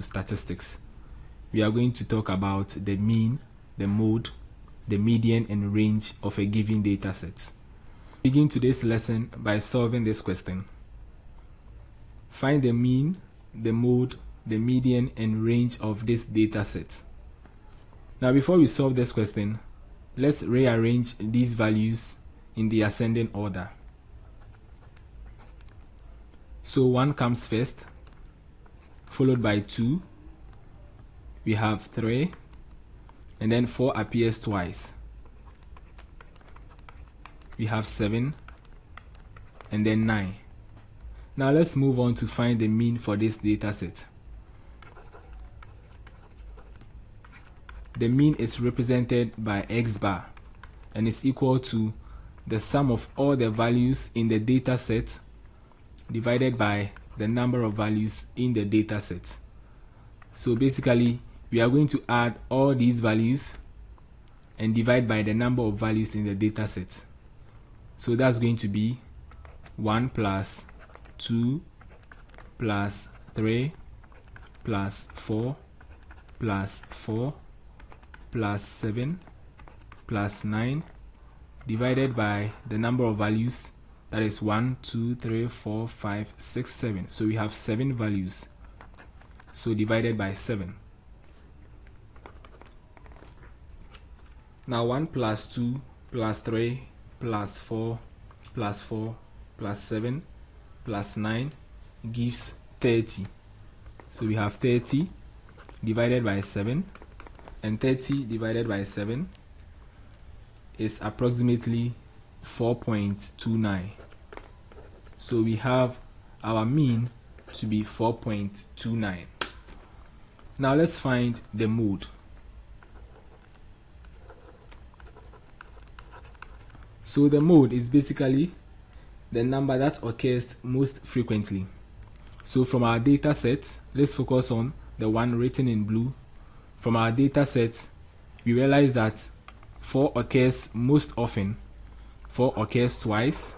statistics. We are going to talk about the mean, the mode, the median, and range of a given data set. Begin today's lesson by solving this question. Find the mean, the mode, the median, and range of this data set. Now, before we solve this question, let's rearrange these values in the ascending order. So 1 comes first, followed by 2, we have 3, and then 4 appears twice. We have 7, and then 9. Now let's move on to find the mean for this data set. The mean is represented by x bar and is equal to the sum of all the values in the data set divided by the number of values in the data set. So basically, we are going to add all these values and divide by the number of values in the data set. So that's going to be 1 plus 2 plus 3 plus 4 plus 4 plus 7 plus 9 divided by the number of values, that is 1, 2, 3, 4, 5, 6, 7. So we have 7 values. So divided by 7. Now 1 plus 2 plus 3 plus 4 plus 4 plus 7 plus 9 gives 30. So we have 30 divided by 7, and 30 divided by 7 is approximately 4.29. So we have our mean to be 4.29. Now let's find the mode. So the mode is basically the number that occurs most frequently. So from our data set, let's focus on the one written in blue. From our data set, we realize that 4 occurs most often, 4 occurs twice,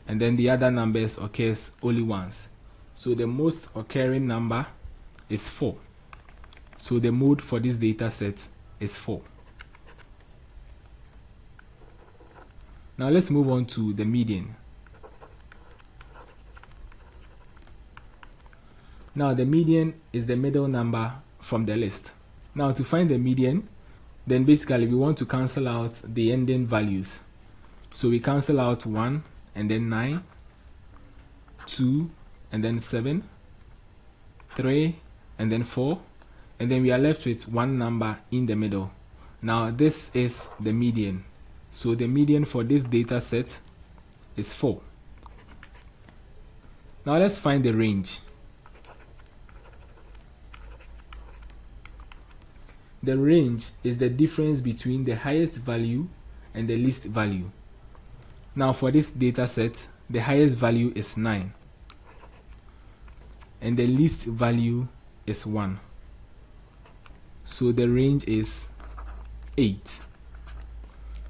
and then the other numbers occurs only once. So the most occurring number is 4. So the mode for this data set is 4. Now let's move on to the median. Now the median is the middle number from the list. Now to find the median, then basically we want to cancel out the ending values. So we cancel out 1 and then 9, 2 and then 7, 3 and then 4, and then we are left with one number in the middle. Now this is the median. So the median for this data set is 4. Now let's find the range. The range is the difference between the highest value and the least value. Now for this data set, the highest value is 9 and the least value is 1. So the range is 8.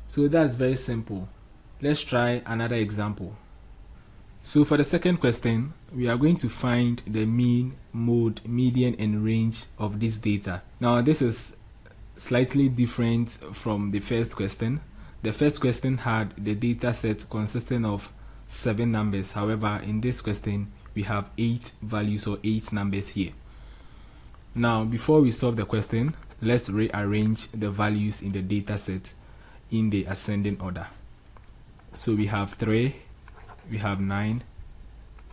So that's very simple. Let's try another example. So for the second question, we are going to find the mean, mode, median, and range of this data. Now this is slightly different from the first question. The first question had the data set consisting of 7 numbers. However, in this question, we have 8 values or 8 numbers here. Now, before we solve the question, let's rearrange the values in the data set in the ascending order. So we have 3, we have 9,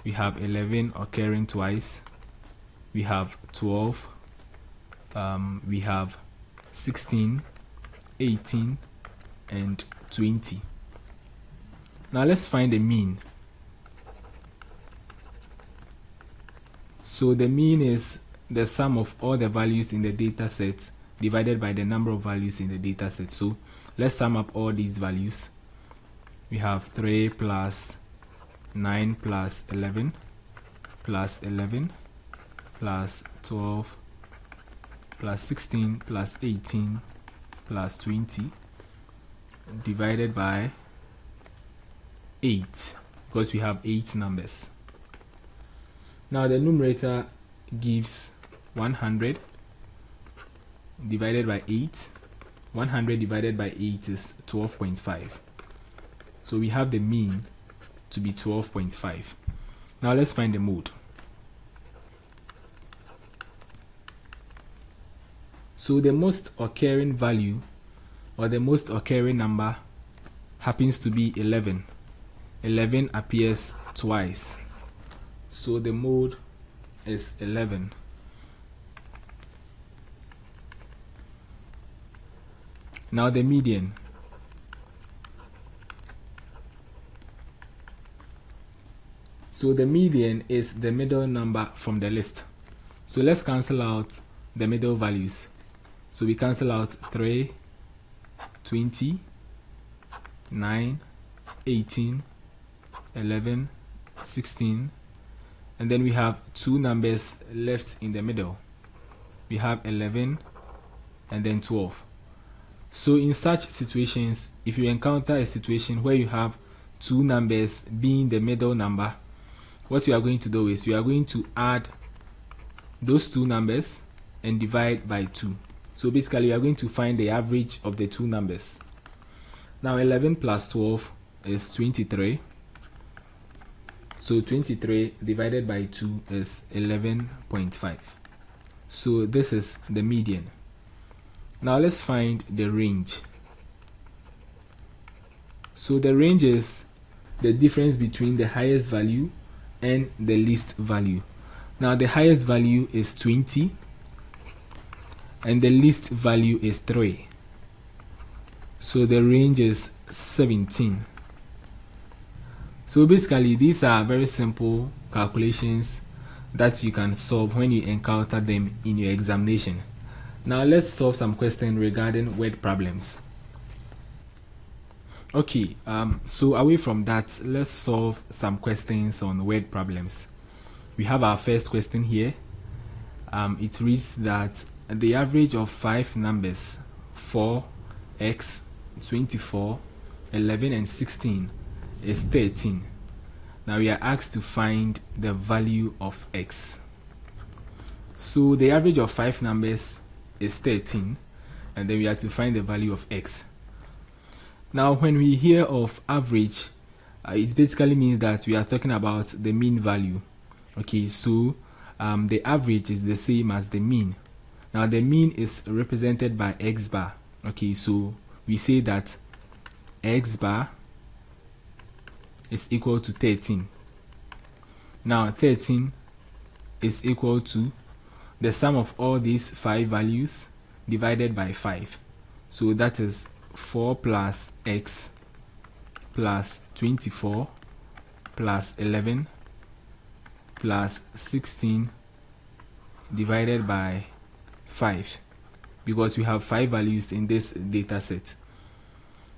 we have 11 occurring twice, we have 12, we have 16, 18, and 20. Now let's find the mean. So the mean is the sum of all the values in the data set divided by the number of values in the data set. So let's sum up all these values. We have 3 plus 9 plus 11 plus 11 plus 12 plus 16 plus 18 plus 20 divided by 8, because we have 8 numbers. Now the numerator gives 100 divided by 8. 100 divided by 8 is 12.5. So we have the mean to be 12.5. Now let's find the mode. So the most occurring value, or the most occurring number, happens to be 11. 11 appears twice. So the mode is 11. Now the median. So the median is the middle number from the list. So let's cancel out the middle values. So we cancel out 3, 20, 9, 18, 11, 16, and then we have two numbers left in the middle. We have 11 and then 12. So in such situations, if you encounter a situation where you have two numbers being the middle number, what you are going to do is you are going to add those two numbers and divide by 2. So basically, you are going to find the average of the two numbers. Now 11 plus 12 is 23. So 23 divided by 2 is 11.5. So this is the median. Now let's find the range. So the range is the difference between the highest value and the least value. Now the highest value is 20 and the least value is 3. So the range is 17. So basically, these are very simple calculations that you can solve when you encounter them in your examination. Now let's solve some questions regarding word problems. Okay, so away from that, let's solve some questions on word problems. We have our first question here. It reads that the average of 5 numbers 4, x, 24, 11 and 16 is 13. Now we are asked to find the value of x. So the average of 5 numbers is 13, and then we have to find the value of x. Now when we hear of average, it basically means that we are talking about the mean value. Okay, so the average is the same as the mean. Now the mean is represented by x bar. Okay, so we say that x bar is equal to 13. Now 13 is equal to the sum of all these 5 values divided by 5. So that is 4 plus x plus 24 plus 11 plus 16 divided by 5, because we have 5 values in this data set.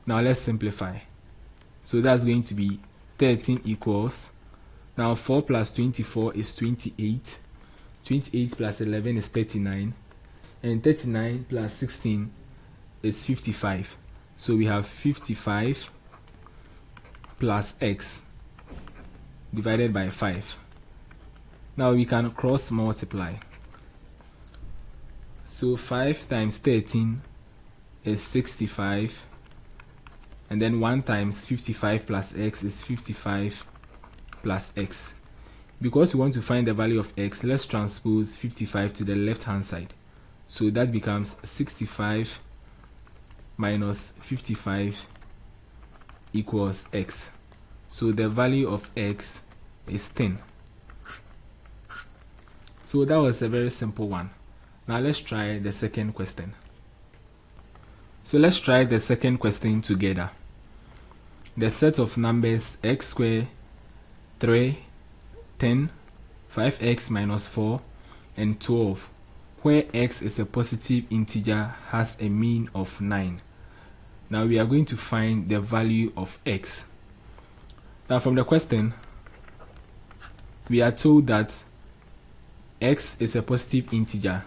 Now let's simplify. So that's going to be 13 equals, now 4 plus 24 is 28, 28 plus 11 is 39, and 39 plus 16 is 55. So we have 55 plus x divided by 5. Now we can cross multiply. So 5 times 13 is 65, and then 1 times 55 plus x is 55 plus x. Because we want to find the value of x, let's transpose 55 to the left hand side. So that becomes 65 minus 55 equals x. So the value of x is 10. So that was a very simple one. Now let's try the second question. So let's try the second question together. The set of numbers x squared, 3, 10, 5x minus 4, and 12, where x is a positive integer, has a mean of 9. Now we are going to find the value of x. Now from the question, we are told that x is a positive integer,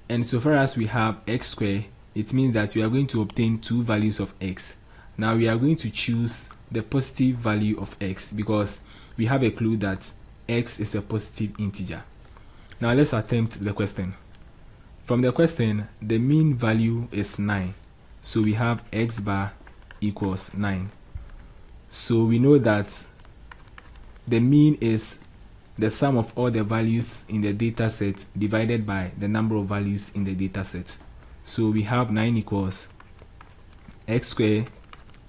and so far as we have x squared, it means that we are going to obtain 2 values of x. Now we are going to choose the positive value of x because we have a clue that x is a positive integer. Now let's attempt the question. From the question, the mean value is 9. So we have x bar equals 9. So we know that the mean is the sum of all the values in the data set divided by the number of values in the data set. So we have 9 equals x squared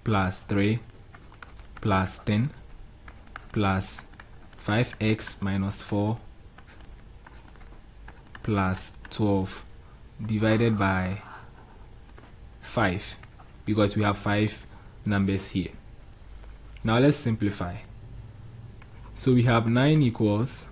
plus 3 plus 10 plus 5x minus 4 plus 12 divided by 5, because we have 5 numbers here. Now let's simplify. So we have 9 equals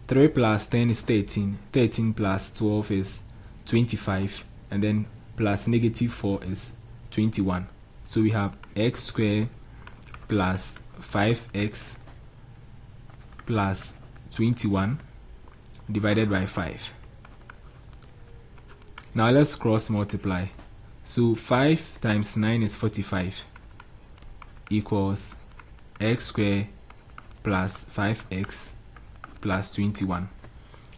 3 plus 10 is 13, 13 plus 12 is 25, and then plus negative 4 is 21. So we have x squared plus 5x plus 21 divided by 5. Now let's cross multiply. So 5 times 9 is 45 equals x squared plus 5x plus 21.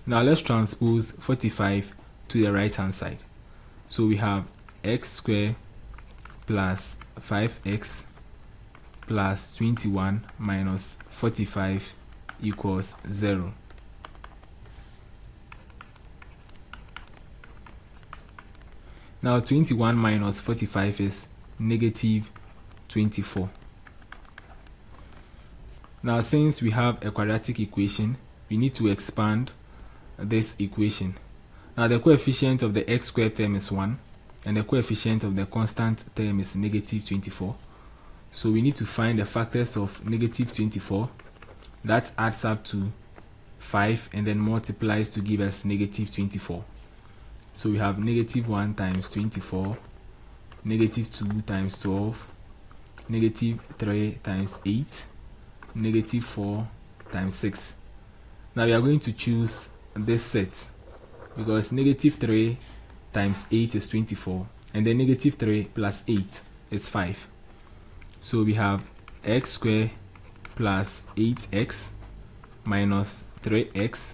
Now let's transpose 45 to the right hand side. So we have x squared plus 5x plus 21 minus 45 equals 0. Now 21 minus 45 is negative 24. Now since we have a quadratic equation, we need to expand this equation. Now the coefficient of the x squared term is 1 and the coefficient of the constant term is negative 24. So we need to find the factors of negative 24. That adds up to 5 and then multiplies to give us negative 24. So we have negative 1 times 24, negative 2 times 12, negative 3 times 8, negative 4 times 6. Now we are going to choose this set because negative 3 times 8 is 24 and then negative 3 plus 8 is 5. So we have x squared plus 8x minus 3x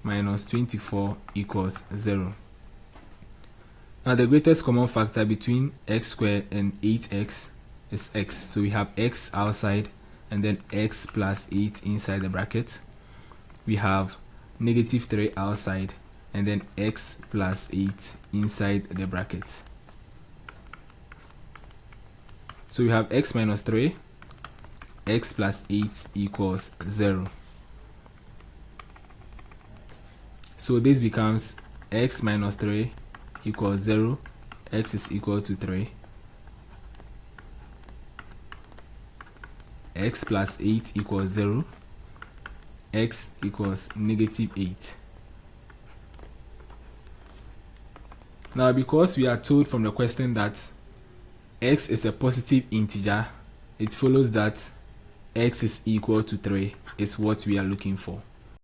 minus 24 equals 0. Now the greatest common factor between x squared and 8x is x. So we have x outside and then x plus 8 inside the bracket. We have negative 3 outside and then x plus 8 inside the bracket. So we have x minus 3, x plus 8 equals 0. So this becomes x minus 3 equals 0, x is equal to 3, x plus 8 equals 0, x equals negative 8. Now because we are told from the question that x is a positive integer, it follows that x is equal to 3 is what we are looking for.